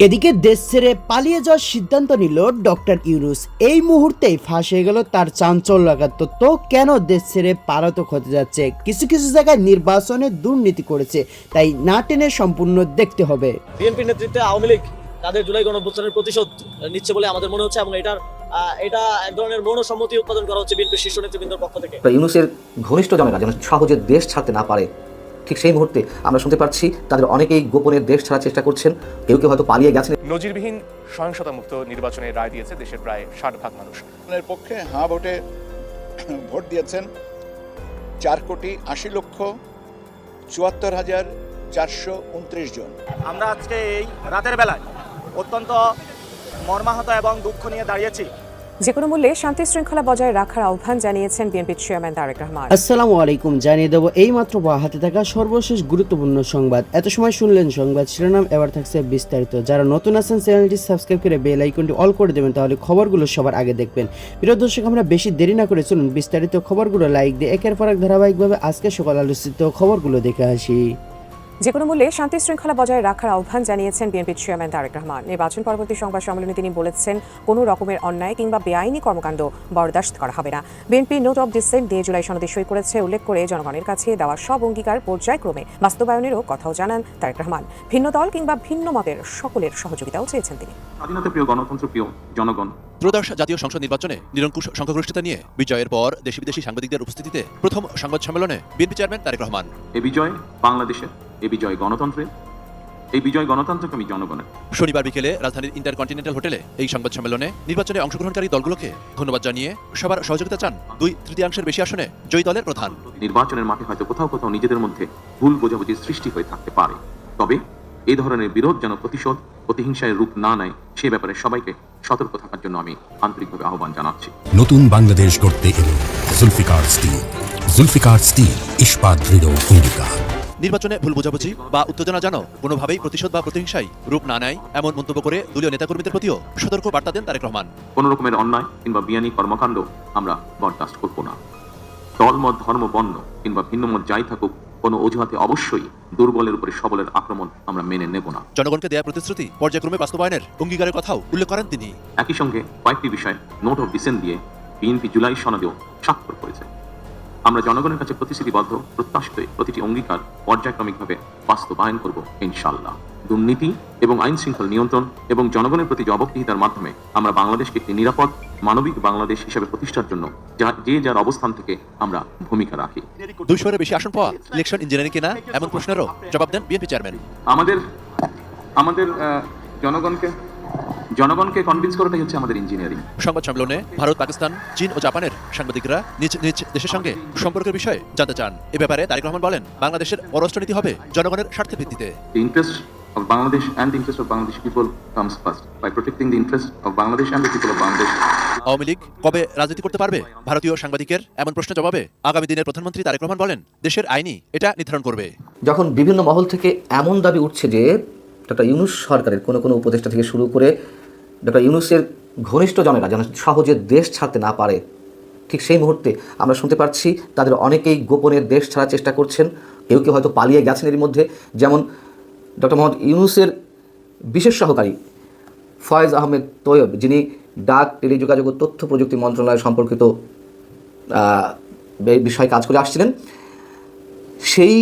এদিকে দেশ ছেড়ে পালিয়ে যাওয়ার সিদ্ধান্ত নিল ডক্টর ইউনূস। এই মুহূর্তেই ফাঁস হয়ে গেল তার চাঞ্চল্যকর তথ্য। কেন দেশ ছেড়ে পলাতক হতে যাচ্ছে? কিছু কিছু জায়গায় নির্বাচনে দুর্নীতি করেছে, তাই না টেনে সম্পূর্ণ দেখতে হবে। বিএনপি নেতৃত্বে আওয়ামী লীগ তাদের জুলাই গণঅভ্যুত্থানের প্রতিশোধ নিচ্ছে বলে আমাদের মনে হচ্ছে, এবং এটা এক ধরনের মনোসম্মতি উৎপাদন করা হচ্ছে বিএনপির শীর্ষ নেতৃবৃন্দের পক্ষ থেকে। ইউনূসের ঘনিষ্ঠ জনেরা যেন সহজে দেশ ছাড়তে না পারে, ঠিক সেই মুহূর্তে আমরা শুনতে পাচ্ছি তাদের অনেকেই গোপনে দেশ ছাড়ার চেষ্টা করছেন, কেউ কেউ হয়তো পালিয়ে গেছেন। নজিরবিহীন সহিংসতামুক্ত নির্বাচনের রায় দিয়েছে দেশের প্রায় 60% মানুষ। এর পক্ষে হ্যাঁ ভোটে ভোট দিয়েছেন 4,80,74,429 জন। আমরা আজকে এই রাতের বেলায় অত্যন্ত মর্মাহত এবং দুঃখ নিয়ে দাঁড়িয়েছি। যে কোনো মূল্যে শান্তি শৃঙ্খলা বজায় রাখার আহ্বান জানিয়েছেন বিএনপির চেয়ারম্যান তারেক রহমান। আসসালামু আলাইকুম, জানিয়ে দেব এই মাত্র হাতে থাকা সর্বশেষ গুরুত্বপূর্ণ সংবাদ। এত সময় শুনলেন সংবাদ শিরোনাম, এবার থাকছে বিস্তারিত। যারা নতুন আছেন চ্যানেলটি সাবস্ক্রাইব করে বেল আইকনটি অল করে দেবেন, তাহলে খবরগুলো সবার আগে দেখবেন। প্রিয় দর্শক, আমরা বেশি দেরি না করে চলুন বিস্তারিত খবরগুলো লাইক দিয়ে একের পর এক ধারাবাহিকভাবে আজকে সকাল আলোচিত খবরগুলো দেখে আসি। যে কোনো মূল্যে শান্তি শৃঙ্খলা বজায় রাখার আহ্বান জানিয়েছেন বিএনপির চেয়ারম্যান তারেক রহমান। নির্বাচন পরবর্তী সংবাদ সম্মেলনে তিনি বলেছেন, কোনো রকমের অন্যায় কিংবা বেআইনি কর্মকাণ্ড বরদাস্ত করা হবে না। বিএনপি নোট অব ডিসেন্ট দিয়ে জুলাই সনদে সই করেছে উল্লেখ করে জনগণের কাছে দেওয়া সব অঙ্গীকার পর্যায়ক্রমে বাস্তবায়নেরও কথাও জানান তারেক রহমান। ভিন্ন দল কিংবা ভিন্ন মতের সকলের সহযোগিতাও চেয়েছেন তিনি। স্বাধীনতা প্রিয়, গণতন্ত্র প্রিয় জনগণ। ত্রয়োদশ জাতীয় সংসদ নির্বাচনে নিরঙ্কুশ সংখ্যাগরিষ্ঠতা নিয়ে বিজয়ের পর দেশি বিদেশি সাংবাদিকদের উপস্থিতিতে প্রথম সংবাদ সম্মেলনে বিএনপি চেয়ারম্যান তারেক রহমান। এই বিজয় বাংলাদেশের, এই বিজয় গণতন্ত্রের, এই বিজয় গণতন্ত্রকামী জনগণের। শনিবার বিকেলে রাজধানীর ইন্টারকন্টিনেন্টাল হোটেলে এই সংবাদ সম্মেলনে নির্বাচনে অংশগ্রহণকারী দলগুলোকে ধন্যবাদ জানিয়ে সবার সহযোগিতা চান 2/3 বেশি আসনে জয়ী দলের প্রধান। নির্বাচনের মাঠে হয়তো কোথাও কোথাও নিজেদের মধ্যে ভুল বোঝাবুঝির সৃষ্টি হয়ে থাকতে পারে, তবে এই ধরনের বিরোধ যেন প্রতিহিংসায় রূপ না নেয় সে ব্যাপারে সবাইকে সতর্ক থাকার জন্য আমি আন্তরিকভাবে আহ্বান জানাচ্ছি। নতুন বাংলাদেশ গড়তে এলো জুলফিকার স্টিল। জুলফিকার স্টিল, ইস্পাত দৃঢ় অঙ্গীকার। নির্বাচনে ভুল বোঝাবুঝি বা উত্তেজনা যেন কোনোভাবেই প্রতিশোধ বা প্রতিহিংসায় রূপ না নেয় এমন মন্তব্য করে দলীয় নেতাকর্মীদের প্রতিও সতর্ক বার্তা দেন তারেক রহমান। কোনো রকমের অন্যায় কিংবা বেআইনি কর্মকাণ্ড আমরা বরদাস্ত করব না। দলমত, ধর্ম, বর্ণ কিংবা ভিন্ন মত যাই থাকুক, কোনো অজুহাতে অবশ্যই দুর্বলের উপরে সবলের আক্রমণ আমরা মেনে নেব না। জনগণকে দেয়া প্রতিশ্রুতি পর্যায়ক্রমে বাস্তবায়নের অঙ্গীকারের কথাও উল্লেখ করেন তিনি। একই সঙ্গে কয়েকটি বিষয়ে নোট অফ ডিসেন্ট দিয়ে বিএনপি জুলাই সনদেও স্বাক্ষর করেছে। আমরা জনগণের কাছে প্রতিশ্রুতিবদ্ধ, প্রত্যাশিত প্রতিটি অঙ্গীকার পর্যায়ক্রমিকভাবে বাস্তবায়ন করব ইনশাআল্লাহ। দুর্নীতি এবং আইন শৃঙ্খলা নিয়ন্ত্রণ এবং জনগণের প্রতি জবাবদিহিতার মাধ্যমে আমরা বাংলাদেশকে একটি নিরাপদ মানবিক বাংলাদেশ হিসেবে প্রতিষ্ঠার জন্য যার অবস্থান থেকে আমরা ভূমিকা রাখি। 200-এর বেশি আসন পাওয়া ইলেকশন ইঞ্জিনিয়ারিং কিনা এমন প্রশ্নেরও জবাব দেন বিএনপি চেয়ারম্যান। আমাদের জনগণকে কনভিন্স করাটাই হচ্ছে আমাদের ইঞ্জিনিয়ারিং। সংবাদ সম্মেলনে ভারত, পাকিস্তান, চীন ও জাপানের সাংবাদিকরা নিজ নিজ দেশের সঙ্গে সম্পর্কের বিষয়ে জানতে চান। এ ব্যাপারে তারেক রহমান বলেন, বাংলাদেশের পররাষ্ট্রনীতি হবে জনগণের স্বার্থের ভিত্তিতে। The interest of Bangladesh and the interest of Bangladeshi people comes first by protecting the interest of Bangladesh and the people of Bangladesh. Awami League কবে রাজনীতি করতে পারবে? ভারতীয় সাংবাদিকের এমন প্রশ্নের জবাবে আগামী দিনের প্রধানমন্ত্রী তারেক রহমান বলেন, দেশের আইনই এটা নির্ধারণ করবে। যখন বিভিন্ন মহল থেকে এমন দাবি উঠছে যে ডক্টর ইউনূস সরকারের কোনো উপদেষ্টা থেকে শুরু করে ডক্টর ইউনূসের ঘনিষ্ঠ জনেরা যেন সহজে দেশ ছাড়তে না পারে, ঠিক সেই মুহূর্তে আমরা শুনতে পাচ্ছি তাদের অনেকেই গোপনে দেশ ছাড়ার চেষ্টা করছেন, কেউ কেউ হয়তো পালিয়ে গেছেন এর মধ্যে। যেমন ডক্টর মোহাম্মদ ইউনূসের বিশেষ সহকারী ফয়েজ আহমেদ তৈয়ব, যিনি ডাক, টেলিযোগাযোগ ও তথ্য প্রযুক্তি মন্ত্রণালয় সম্পর্কিত বিষয়ে কাজ করে আসছিলেন, সেই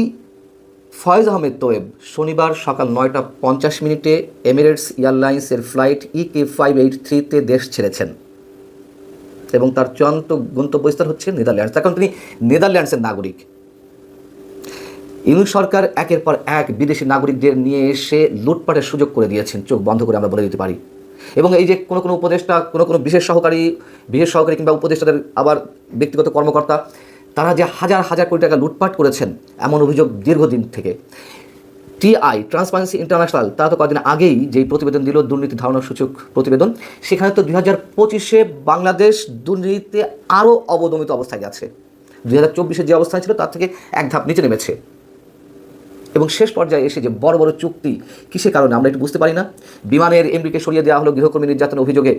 ফয়েজ আহমেদ তৈয়ব শনিবার সকাল 9:50 এমিরেটস এয়ারলাইন্সের ফ্লাইট EK583-তে দেশ ছেড়েছেন এবং তার চূড়ান্ত গন্তব্যস্থল হচ্ছে নেদারল্যান্ডস। কারণ তিনি নেদারল্যান্ডসের নাগরিক। ইউনূস সরকার একের পর এক বিদেশি নাগরিকদের নিয়ে এসে লুটপাটের সুযোগ করে দিয়েছেন, চোখ বন্ধ করে আমরা বলে দিতে পারি। এবং এই যে কোনো উপদেষ্টা, কোনো বিশেষ সহকারী কিংবা উপদেষ্টাদের আবার ব্যক্তিগত কর্মকর্তা, তারা যে হাজার হাজার কোটি টাকা লুটপাট করেছেন এমন অভিযোগ দীর্ঘদিন থেকে। TI, ট্রান্সপারেন্সি ইন্টারন্যাশনাল, তারা তো কদিন আগেই যেই প্রতিবেদন দিল, দুর্নীতি ধারণা সূচক প্রতিবেদন, সেখানে তো 2025-এ বাংলাদেশ দুর্নীতিতে আরও অবদমিত অবস্থায় গেছে। 2024-এ যে অবস্থায় ছিল তার থেকে এক ধাপ নিচে নেমেছে। এবং শেষ পর্যায়ে এসে যে বড় বড় চুক্তি, কিসের কারণে আমরা একটু বুঝতে পারি না। বিমানের এমডিকে সরিয়ে দেওয়া হলো গৃহকর্মী নির্যাতনের অভিযোগে।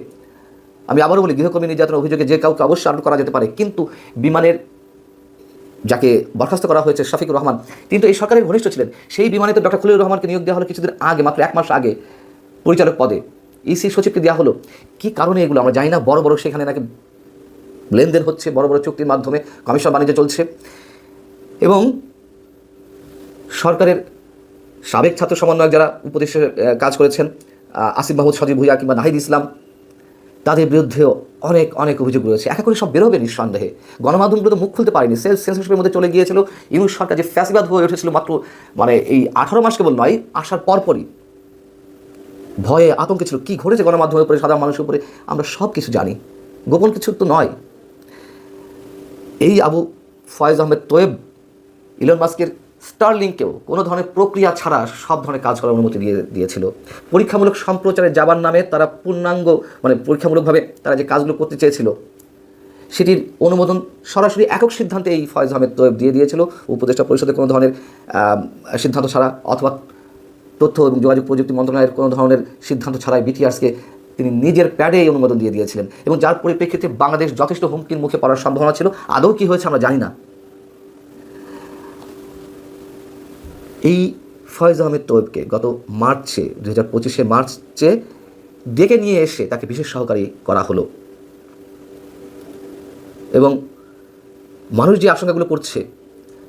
আমি আবারও বলি, গৃহকর্মী নির্যাতনের অভিযোগে যে কাউকে অবশ্যই আটক করা যেতে পারে, কিন্তু বিমানের যাকে বরখাস্ত করা হয়েছে শফিকুর রহমান, তিনি তো এই সরকারের ঘনিষ্ঠ ছিলেন। সেই বিমানে তো ডক্টর খলিলুর রহমানকে নিয়োগ দেওয়া হলো কিছুদিন আগে, মাত্র 1 মাস আগে। পরিচালক পদে ইসি সচিবকে দেওয়া হলো। কি কারণে এগুলো আমরা জানি না। বড় বড় সেখানে নাকি লেনদেন হচ্ছে, বড় বড় চুক্তির মাধ্যমে কমিশন বাণিজ্য চলছে। এবং সরকারের সাবেক ছাত্র সমন্বয়ক যারা উপদেশে কাজ করেছেন, আসিফ মাহমুদ সজীব ভুইয়া কিংবা নাহিদ ইসলাম, তাদের বিরুদ্ধেও অনেক অনেক অভিযোগ রয়েছে। একা করে সব বেরোবে নিঃসন্দেহে। গণমাধ্যমগুলো তো মুখ খুলতে পারেনি, সেন্সরশিপের মধ্যে চলে গিয়েছিল। ইউনূস সরকার যে ফ্যাসিবাদ হয়ে উঠেছিল মাত্র এই 18 মাস কেবল নয়, আসার পরপরই ভয়ে আতঙ্কে ছিল। কী ঘটেছে গণমাধ্যমের উপরে, সাধারণ মানুষের উপরে, আমরা সব কিছু জানি, গোপন কিছু তো নয়। এই আবু ফয়েজ আহমেদ তোয়েব ইলন মাস্কের স্টারলিংকেও কোনো ধরনের প্রক্রিয়া ছাড়া সব ধরনের কাজ করার অনুমতি দিয়েছিল। পরীক্ষামূলক সম্প্রচারে যাবার নামে তারা পূর্ণাঙ্গ পরীক্ষামূলকভাবে তারা যে কাজগুলো করতে চেয়েছিল সেটির অনুমোদন সরাসরি একক সিদ্ধান্তে এই ফয়েজ আহমেদ তোয়েব দিয়ে দিয়েছিল। উপদেষ্টা পরিষদের কোনো ধরনের সিদ্ধান্ত ছাড়া, অথবা তথ্য এবং যোগাযোগ প্রযুক্তি মন্ত্রণালয়ের কোনো ধরনের সিদ্ধান্ত ছাড়াই বিটিআরসকে তিনি নিজের প্যাডে এই অনুমোদন দিয়ে দিয়েছিলেন। এবং যার পরিপ্রেক্ষিতে বাংলাদেশ যথেষ্ট হুমকির মুখে পড়ার সম্ভাবনা ছিল। আদৌ কী হয়েছে আমরা জানি না। এই ফয়েজ আহমেদ তোয়েবকে গত মার্চে 2025 মার্চে ডেকে নিয়ে এসে তাকে বিশেষ সহকারী করা হলো। এবং মানুষ যে আশঙ্কাগুলো করছে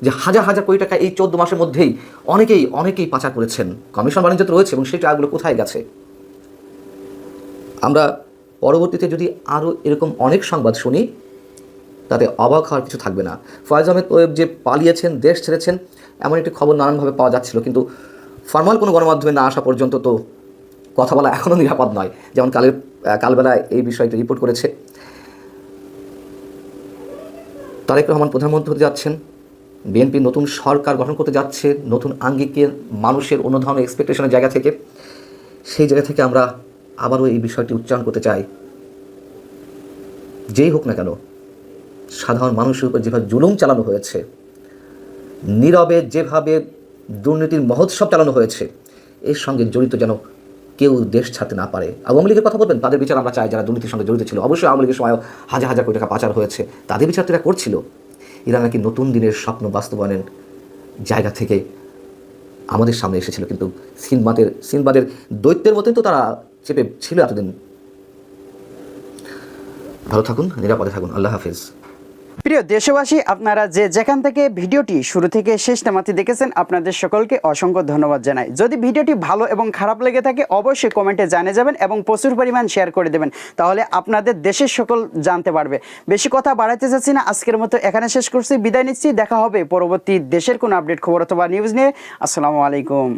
যে হাজার হাজার কোটি টাকা এই 14 মাসের মধ্যেই অনেকেই পাচার করেছেন, কমিশন বাণিজ্য তো রয়েছে, এবং সেই টাকাগুলো কোথায় গেছে। আমরা পরবর্তীতে যদি আরও এরকম অনেক সংবাদ শুনি তাতে অবাক হওয়ার কিছু থাকবে না। ফয়েজ আহমেদ তোয়েব যে পালিয়েছেন, দেশ ছেড়েছেন, এমন একটি খবর নানানভাবে পাওয়া যাচ্ছিল, কিন্তু ফরমাল কোনো গণমাধ্যমে না আসা পর্যন্ত তো কথা বলা এখনও নিরাপদ নয়। যেমন কালবেলায় এই বিষয়টি রিপোর্ট করেছে। তারেক রহমান প্রধানমন্ত্রী হতে যাচ্ছেন, বিএনপি নতুন সরকার গঠন করতে যাচ্ছে, নতুন আঙ্গিকে মানুষের অন্য ধরনের এক্সপেকটেশনের জায়গা থেকে, সেই জায়গা থেকে আমরা আবারও এই বিষয়টি উচ্চারণ করতে চাই। যেই হোক না কেন, সাধারণ মানুষের উপর যেভাবে জুলুম চালানো হয়েছে, নীরবে যেভাবে দুর্নীতির মহোৎসব চালানো হয়েছে, এর সঙ্গে জড়িত যেন কেউ দেশ ছাড়তে না পারে। আওয়ামী লীগের কথা বলবেন, তাদের বিচার আমরা চাই। যারা দুর্নীতির সঙ্গে জড়িত ছিল, অবশ্যই আওয়ামী লীগের সময়ও হাজার হাজার কোটি টাকা পাচার হয়েছে, তাদের বিচার তারা করছিল। এরা নাকি নতুন দিনের স্বপ্ন বাস্তবায়নের জায়গা থেকে আমাদের সামনে এসেছিল, কিন্তু সিনবাদের দৈত্যের মতোই তো তারা চেপে ছিল এতদিন। ভালো থাকুন, নিরাপদে থাকুন। আল্লাহ হাফিজ। প্রিয় দেশবাসী, আপনারা যেখান থেকে ভিডিওটি শুরু থেকে শেষ নামাতে দেখেছেন, আপনাদের সকলকে অসংখ্য ধন্যবাদ জানাই। যদি ভিডিওটি ভালো এবং খারাপ লেগে থাকে অবশ্যই কমেন্টে জানিয়ে যাবেন এবং প্রচুর পরিমাণ শেয়ার করে দেবেন, তাহলে আপনাদের দেশের সকল জানতে পারবে। বেশি কথা বাড়াইতে চাচ্ছি না, আজকের মতো এখানে শেষ করছি, বিদায় নিচ্ছি। দেখা হবে পরবর্তী দেশের কোনো আপডেট খবর অথবা নিউজ নিয়ে। আসসালামু আলাইকুম।